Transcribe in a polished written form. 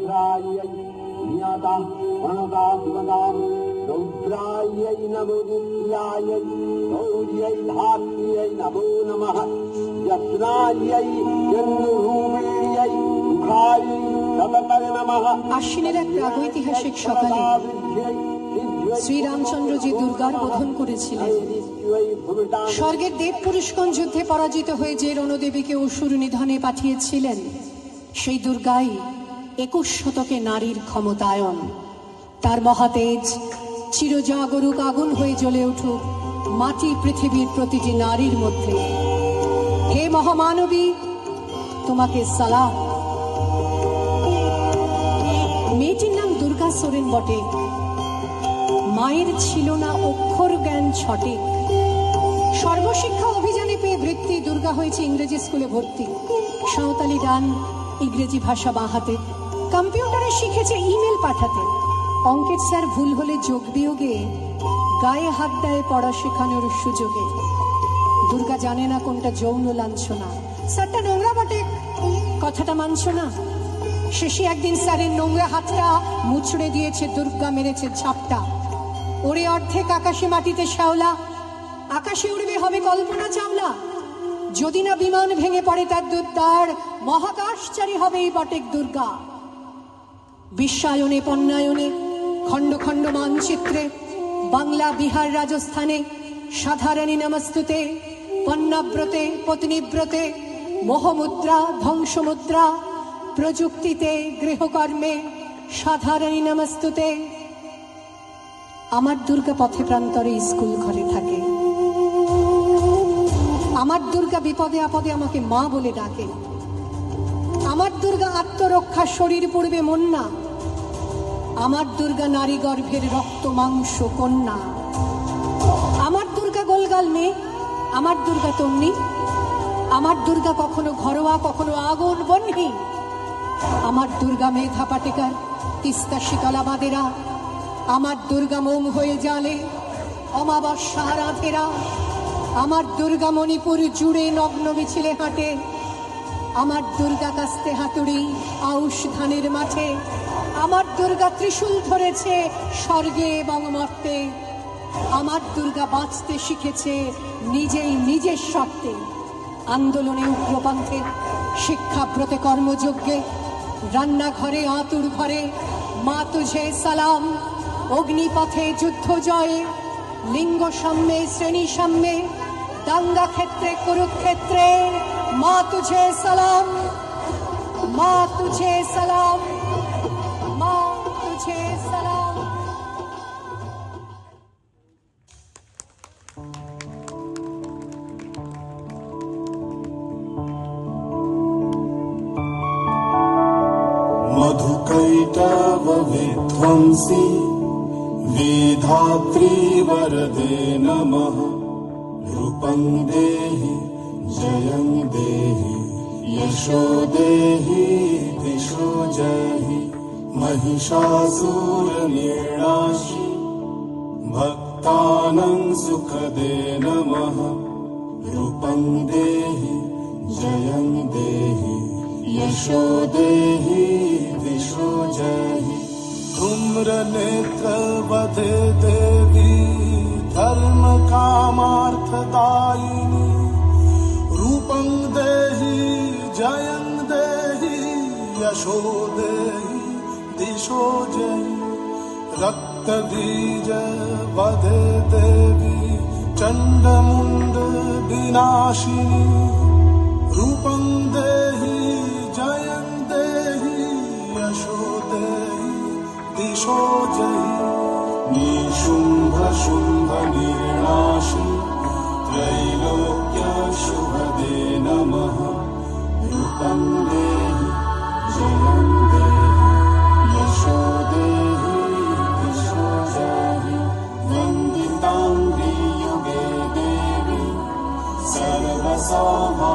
सहस्रायै नियता वनदात्मदां रौद्रायै नमो नित्यायै गौर्यै धात्र्यै नमो नमः यस्नायै चन्द्ररूपिण्यै मुखायै ततः नमः। আশ্বিনের এক প্রাগৈতিহাসিক সকালে শ্রীরামচন্দ্র যে দুর্গার বোধন করেছিলেন, স্বর্গের দেব পুরুষগণ যুদ্ধে পরাজিত হয়ে যে রণদেবীকে অসুর নিধনে পাঠিয়েছিলেন, সেই দুর্গাই 21 শতকে নারীর ক্ষমতায়ন। তার মহাতেজ চিরজাগরুক আগুন হয়ে জ্বলে উঠুক মাটি পৃথিবীর প্রতিটি নারীর মধ্যে। হে মহামানবী, তোমাকে সালাম। মেয়েটির নাম দুর্গা সোরেন বটে। মায়ের ছিল না অক্ষর জ্ঞান ছটে। সর্বশিক্ষা অভিযানে পেয়ে বৃত্তি দুর্গা হয়েছে ইংরেজি স্কুলে ভর্তি। সাঁওতালি গান, ইংরেজি ভাষা বাঁ হাতে। কম্পিউটারে শিখেছে ইমেল পাঠাতে। অঙ্কের স্যার ভুল হলে যোগ বিয়োগে গায়ে হাত দেয় পড়া শেখানোর সুযোগে। দুর্গা জানে না কোনটা যৌন লাঞ্ছনা। স্যারটা নোংরা বটে, কথাটা মানছ না। শেষে একদিন স্যারের নোংরা হাতটা মুচড়ে দিয়েছে দুর্গা, মেরেছে ঝাপটা। ওরে অর্ধেক আকাশে মাটিতে শ্যাওলা, আকাশে উড়বে হবে কল্পনা চাওলা। যদি না বিমান ভেঙে পড়ে তার দুর্দার, মহাকাশচারী হবে এই বটেক দুর্গা। বিশ্বায়নে পণ্যায়নে খণ্ড খণ্ড মানচিত্রে বাংলা বিহার রাজস্থানে সাধারণী নমস্তুতে, পণ্যাব্রতে পত্নীব্রতে মোহমুদ্রা ধ্বংসমুদ্রা, প্রযুক্তিতে গৃহকর্মে সাধারণী নমস্তুতে। আমার দুর্গা পথে প্রান্তরে স্কুল ঘরে থাকে। আমার দুর্গা বিপদে আপদে আমাকে মা বলে ডাকে। আমার দুর্গা আত্মরক্ষা শরীর পূর্বে মন না। আমার দুর্গা নারী গর্ভের রক্ত মাংস কন্যা। আমার দুর্গা গোলগাল মেয়ে, আমার দুর্গা তন্নি। আমার দুর্গা কখনো ঘরোয়া কখনো আগুন বহ্নি। আমার দুর্গা মেধা পাটেকার, তিস্তা শীতলা বাদেরা। আমার দুর্গা মোম হয়ে জালে অমাবস্যা রাধেরা। আমার দুর্গা মণিপুর জুড়ে নগ্ন মিছিলে হাঁটে। আমার দুর্গা কাস্তে হাতুড়ি আউশ ধানের মাঠে। আমার দুর্গা ত্রিশূল ধরেছে স্বর্গে এবং মর্তে। আমার দুর্গা বাঁচতে শিখেছে নিজেই নিজের স্বার্থে। আন্দোলনে উগ্রপন্থে, শিক্ষাব্রতে কর্মযজ্ঞে, রান্নাঘরে আতুর ঘরে মা তুঝে সালাম। অগ্নিপথে যুদ্ধ জয়ে, লিঙ্গ সাম্যে শ্রেণী সাম্যে, দাঙ্গা ক্ষেত্রে কুরুক্ষেত্রে মা তুঝে সালাম, মা তুঝে সালাম, মা তুঝে সালাম। मधुकैटव विध्वंसी वेधात्री वरदे नमः। रूपं देहि जयं देहि यशो देहि दिशो जयहि। महिषासुरनिर्णाशि भक्तानां सुखदे नमः। रूपं देहि जयं देहि यशो देहि दिशो जयहि। धूम्रनेत्र वदे देवी धर्म कामार्थदायिनी। रूपं देहि जयं देहि यशो देहि दिशो जयि। रक्तबीज वदे देवी चण्डमुण्ड विनाशिनी। रूपं देहि जयं देहि यशो देहि दिशो जयि। निशुम्भ शुम्भ निर्णाशि त्रैलोक्य शुभदे नमः। रूपं देहि जयं देहि यशो देहि दिशो जयि। वन्दितां युगे देवी सर्वसौभाग्यदायिनी।